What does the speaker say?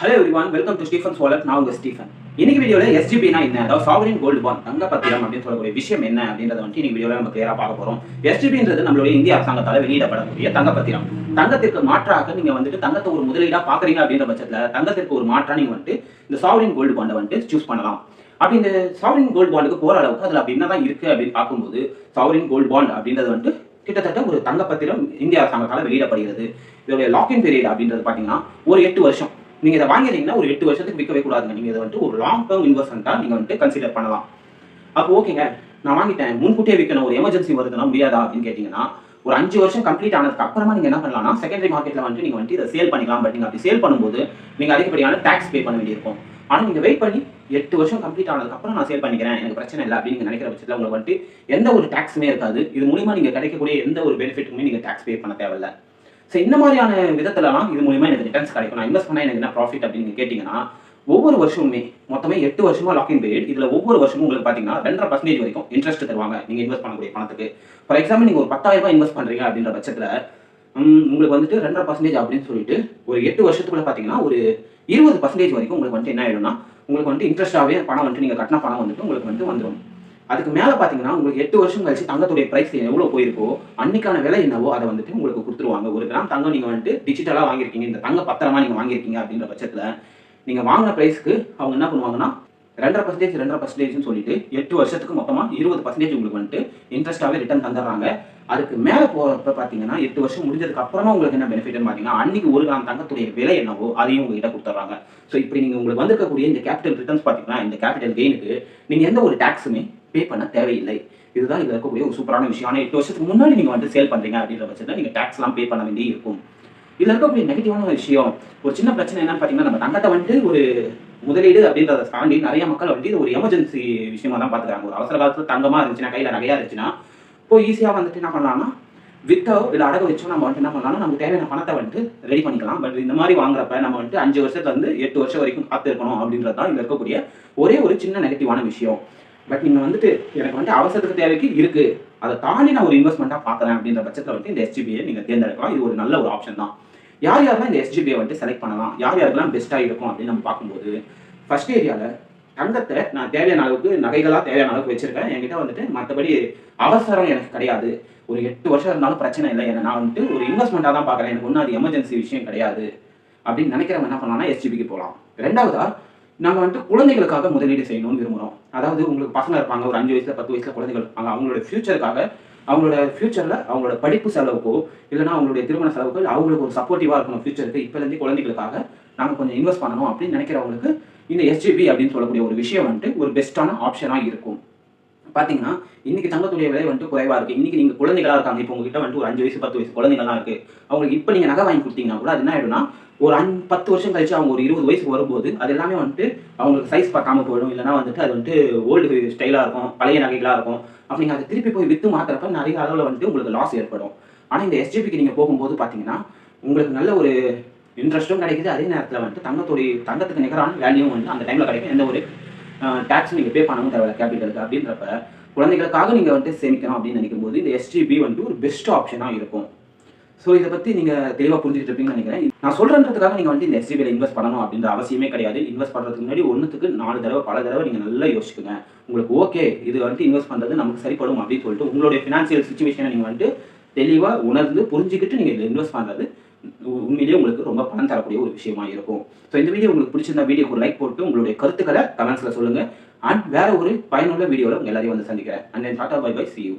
Hello everyone, welcome to Stephen's wallet. நான் உங்க Stephen. இன்னைக்கு வீடியோவில் எஸ்ஜிபினா என்ன, அதாவது சாவரின் கோல்டு பாண்ட், தங்க பத்திரம் அப்படின்னு சொல்லக்கூடிய விஷயம் என்ன அப்படின்றத வந்து இன்னைக்கு வீடியோவில் நம்ம கிளியரா பார்க்க போறோம். எஸ்ஜிபின்றது நம்மளுடைய இந்திய அரசாங்கத்தால் வெளியிடப்படக்கூடிய தங்க பத்திரம். தங்கத்திற்கு மாற்றாக நீங்க வந்துட்டு தங்கத்தை ஒரு முதலீடா பாக்குறீங்க அப்படின்ற பட்சத்துல தங்கத்திற்கு ஒரு மாற்றா நீங்க வந்துட்டு இந்த சாவரின் கோல்டு பாண்டை வந்துட்டு சூஸ் பண்ணலாம். அப்படி இந்த சாவரின் கோல்டு பாண்டுக்கு போற அளவுக்கு அதுல அப்படி என்னதான் இருக்கு அப்படின்னு பார்க்கும்போது, சாவரின் கோல்டு பாண்ட் அப்படின்றது வந்துட்டு கிட்டத்தட்ட ஒரு தங்க பத்திரம் இந்திய அரசாங்கத்தால் வெளியிடப்படுகிறது. இதோட லாக்இன் பீரியட் அப்படின்றது பாத்தீங்கன்னா ஒரு 8 வருஷம். நீங்க இதை வாங்கிட்டீங்கன்னா ஒரு 8 வருஷத்துக்கு விற்கவே கூடாதுங்க. நீங்க இதை வந்துட்டு ஒரு லாங் டேர்ம் இன்வெஸ்ட்மெண்ட்டா நீங்க வந்துட்டு கன்சிடர் பண்ணலாம். அப்போ ஓகேங்க, நான் வாங்கிட்டேன், முன்கூட்டியே விற்கணும், ஒரு எமர்ஜென்சி வருதுன்னா முடியாதா அப்படின்னு கேட்டீங்கன்னா, ஒரு 5 வருஷம் கம்ப்ளீட் ஆனதுக்கு அப்புறமா நீங்க என்ன பண்ணலாம்னா செகண்டரி மார்க்கெட்ல வந்துட்டு நீங்க வந்துட்டு இதை சேல் பண்ணிக்கலாம். பட் நீங்க அப்படி சேல் பண்ணும்போது நீங்க அதிகப்படியான டாக்ஸ் பே பண்ண வேண்டியிருக்கும். ஆனா நீங்க வெயிட் பண்ணி 8 வருஷம் கம்ப்ளீட் ஆனதுக்கு அப்புறம் நான் சேல் பண்ணிக்கிறேன், எனக்கு பிரச்சனை இல்லை அப்படின்னு நீங்க நினைக்கிற பட்சத்தில் உங்களுக்கு வந்துட்டு எந்த ஒரு டாக்ஸுமே இருக்காது. இது மூலியமா நீங்க கிடைக்கக்கூடிய எந்த ஒரு பெனிஃபிட்டுமே நீங்க டாக்ஸ் பே பண்ண தேவையில்லை. ஸோ இந்த மாதிரியான விதத்துலலாம் இது மூலியமா எனக்கு ரிட்டர்ன்ஸ் கிடைக்கும். நான் இன்வெஸ்ட் பண்ணா எனக்கு என்ன ப்ராஃபிட் அப்படின்னு கேட்டீங்கன்னா, ஒவ்வொரு வருஷமுமே மொத்தமே 8 வருஷமா லாக்இன் பீரியட். இதுல ஒவ்வொரு வருஷமும் உங்களுக்கு பாத்தீங்கன்னா 2.5% வரைக்கும் இன்ட்ரெஸ்ட் தருவாங்க நீங்க இன்வெஸ்ட் பண்ணக்கூடிய பணத்துக்கு. ஃபார் எக்ஸாம்பிள் நீங்க ஒரு 10,000 இன்வெஸ்ட் பண்றீங்க அப்படின்ற பட்சத்துல உங்களுக்கு வந்துட்டு 2.5% அப்படின்னு சொல்லிட்டு ஒரு 8 வருஷத்துக்குள்ள பாத்தீங்கன்னா ஒரு 20% வரைக்கும் உங்களுக்கு வந்துட்டு என்ன ஆயிடும்னா, உங்களுக்கு வந்துட்டு இன்ட்ரெஸ்டாவே பணம் வந்துட்டு நீங்க கட்டின பணம் வந்துட்டு உங்களுக்கு வந்துட்டு வந்துடும். அதுக்கு மேல பாத்தீங்கன்னா உங்களுக்கு 8 வருஷம் கழிச்சு தங்கத்துடைய பிரைஸ் எவ்வளவு போயிருக்கோ அன்னைக்கான விலை என்னவோ அதை வந்துட்டு உங்களுக்கு கொடுத்துருவாங்க. ஒரு கிராம் தங்கம் நீங்க வந்துட்டு டிஜிட்டலா வாங்கிருக்கீங்க, இந்த தங்க பத்திரமா நீங்க வாங்கிருக்கீங்க அப்படின்ற பட்சத்துல நீங்க வாங்கின பிரைஸ்க்கு அவங்க என்ன பண்ணுவாங்கன்னா 2.5% சொல்லிட்டு 8 வருஷத்துக்கு மொத்தமா 20% உங்களுக்கு வந்துட்டு இன்ட்ரெஸ்டாவே ரிட்டர்ன் தந்துடுறாங்க. அதுக்கு மேல போறப்ப பாத்தீங்கன்னா 8 வருஷம் முடிஞ்சதுக்கு அப்புறமா உங்களுக்கு என்ன பெனிஃபிட்னு பாத்தீங்கன்னா, அன்னைக்கு ஒரு கிராம் தங்கத்துடைய விலை என்னவோ அதையும் உங்ககிட்ட கொடுத்துறாங்க. ஸோ இப்படி நீங்க உங்களுக்கு வந்திருக்கக்கூடிய இந்த கேபிட்டல் ரிட்டர்ன்ஸ் பாத்தீங்கன்னா, இந்த கேபிட்டல் கெயினுக்கு நீங்க எந்த ஒரு டாக்ஸுமே பே பண்ண தேவையில்லை. இதுதான் இதுல இருக்கக்கூடிய ஒரு சூப்பரான விஷயம். ஆனா 8 வருஷத்துக்கு முன்னாடி நீங்க வந்து சேல் பண்றீங்க அப்படின்ற பட்சத்தில் நீங்க டாக்ஸ் எல்லாம் பே பண்ண வேண்டி இருக்கும். இதுல இருக்கக்கூடிய நெகட்டிவான விஷயம், ஒரு சின்ன பிரச்சனை என்னன்னு பாத்தீங்கன்னா, நம்ம தங்கத்தை வந்துட்டு ஒரு முதலீடு அப்படின்றத தாண்டி நிறைய மக்கள் வந்து இது ஒரு எமர்ஜென்சி விஷயமா தான் பாத்துக்கிறாங்க. ஒரு அவசர காலத்துல தங்கமா இருந்துச்சுன்னா, கையில நகையா இருந்துச்சுன்னா இப்போ ஈஸியா வந்துட்டு என்ன பண்ணலாம்னா வித்தோ இல்ல அடகு வச்சோ நம்ம வந்துட்டு என்ன பண்ணலாம்னா நமக்கு தேவையான பணத்தை வந்துட்டு ரெடி பண்ணிக்கலாம். பட் இந்த மாதிரி வாங்குறப்ப நம்ம வந்துட்டு 5 வருஷத்துல இருந்து 8 வருஷம் வரைக்கும் காத்து இருக்கணும் அப்படின்றது தான் இதுல இருக்கக்கூடிய ஒரே ஒரு சின்ன நெகட்டிவான விஷயம். பட் நீங்க வந்துட்டு எனக்கு வந்துட்டு அவசரத்துக்கு தேவைக்கு இருக்கு, அதை தாண்டி நான் ஒரு இன்வெஸ்ட்மெண்ட்டா பாக்குறேன் அப்படின்ற பட்சத்தில் வந்துட்டு இந்த எஸ்ஜிபியை நீங்க தேர்ந்தெடுக்கலாம். இது ஒரு நல்ல ஒரு ஆப்ஷன் தான். யார் யாரெல்லாம் இந்த எஸ்ஜிபியை வந்துட்டு செலக்ட் பண்ணலாம், யார் யாருக்கெல்லாம் பெஸ்ட்டாக இருக்கும் அப்படின்னு நம்ம பார்க்கும்போது, ஃபர்ஸ்ட் ஏரியாவில் தங்கத்தை நான் தேவையான அளவுக்கு நகைகளாக தேவையான அளவுக்கு வச்சிருக்கேன். என்கிட்ட வந்துட்டு மற்றபடி அவசரம் எனக்கு கிடையாது, ஒரு 8 வருஷம் இருந்தாலும் பிரச்சனை இல்லை, ஏன்னா நான் வந்துட்டு ஒரு இன்வெஸ்ட்மெண்ட்டாக தான் பார்க்குறேன், எனக்கு ஒன்றும் அது எமர்ஜென்சி விஷயம் கிடையாது அப்படின்னு நினைக்கிறவங்க என்ன பண்ணலாம்னா எஸ்ஜிபிக்கு போகலாம். ரெண்டாவதா நம்ம வந்துட்டு குழந்தைகளுக்காக முதலீடு செய்யணும்னு விரும்புகிறோம். அதாவது உங்களுக்கு பசங்க இருப்பாங்க, ஒரு 5 வயசுல 10 வயசுல குழந்தைகள் இருப்பாங்க. அவங்களோட ஃபியூச்சருக்காக, அவங்களோட ஃபியூச்சர்ல அவங்களோட படிப்பு செலவுக்கோ இல்லைன்னா அவங்களுடைய திருமண செலவுக்கோ அவங்களுக்கு ஒரு சப்போர்ட்டிவா இருக்கணும் ஃபியூச்சருக்கு, இப்போலேருந்து குழந்தைகளுக்காக நாம கொஞ்சம் இன்வெஸ்ட் பண்ணணும் அப்படின்னு நினைக்கிறவங்களுக்கு இந்த எஸ்ஜிபி அப்படின்னு சொல்லக்கூடிய ஒரு விஷயம் வந்துட்டு ஒரு பெஸ்ட்டான ஆப்ஷனாக இருக்கும். பாத்தீங்கன்னா இன்னைக்கு தங்கத்துடைய விலை வந்துட்டு குறைவா இருக்கு. இன்னைக்கு நீங்க குழந்தைகளா இருக்காங்க, இப்போ உங்ககிட்ட வந்துட்டு ஒரு 5 வயசு 10 வயசு குழந்தைகள்லாம் இருக்கு. அவங்களுக்கு இப்போ நீங்க நகை வாங்கி கொடுத்தீங்கன்னா கூட அது என்ன ஆயிடும்னா ஒரு 10 வருஷம் கழிச்சு அவங்க ஒரு 20 வயசுக்கு வரும்போது அது எல்லாமே வந்துட்டு அவங்களுக்கு சைஸ் பார்க்காம போயிடும், இல்லைன்னா வந்துட்டு அது வந்துட்டு ஓல்டு ஸ்டைலா இருக்கும், பழைய நகைகளா இருக்கும். அப்ப நீங்க அதை திருப்பி போய் வித்து மாத்துறப்ப நிறைய அளவில் வந்துட்டு உங்களுக்கு லாஸ் ஏற்படும். ஆனா இந்த எஸ்ஜிபிக்கு நீங்க போகும்போது பாத்தீங்கன்னா உங்களுக்கு நல்ல ஒரு இன்ட்ரெஸ்ட்டும் கிடைக்குது, அதே நேரத்தில் வந்துட்டு தங்கத்துக்கு நிகரான வேல்யூவும் வந்து அந்த டைம்ல கிடைக்கும். எந்த ஒரு டாக்ஸ் நீங்க பே பண்ணவும் தேவையில்ல கேபிட்டலுக்கு. அப்படின்றப்ப குழந்தைகளுக்காக நீங்க வந்துட்டு சேமிக்கணும் அப்படின்னு நினைக்கும் போது இந்த எஸ்ஜிபி வந்துட்டு ஒரு பெஸ்ட் ஆப்ஷனா இருக்கும். ஸோ இதை பத்தி நீங்க தெளிவாக புரிஞ்சுட்டு இருப்பீங்கன்னு நினைக்கிறேன். நான் சொல்றதுக்காக நீங்க வந்துட்டு இந்த எஸ்ஜிபியில் இன்வெஸ்ட் பண்ணணும் அப்படின்ற அவசியமே கிடையாது. இன்வெஸ்ட் பண்றதுக்கு முன்னாடி 1க்கு 4 தடவை பல தடவை நீங்க நல்லா யோசிச்சுக்கோங்க. உங்களுக்கு ஓகே இது வந்துட்டு இன்வெஸ்ட் பண்றது நமக்கு சரிப்படும் அப்படின்னு சொல்லிட்டு உங்களுடைய ஃபினான்சியல் சுச்சுவேஷனை நீங்க வந்துட்டு தெளிவா உணர்ந்து புரிஞ்சுக்கிட்டு நீங்க இதில் இன்வெஸ்ட் பண்றது உண்மையிலேயே உங்களுக்கு ரொம்ப பணம் தரக்கூடிய ஒரு விஷயமா இருக்கும். ஸோ இந்த வீடியோ உங்களுக்கு பிடிச்சிருந்தா வீடியோக்கு ஒரு லைக் போட்டு உங்களுடைய கருத்துக்களை கமெண்ட்ஸ்ல சொல்லுங்க. அண்ட் வேற ஒரு பயனுள்ள வீடியோவில் உங்க எல்லாரையும் வந்து சந்திக்கிறேன். And tata bye bye, see you.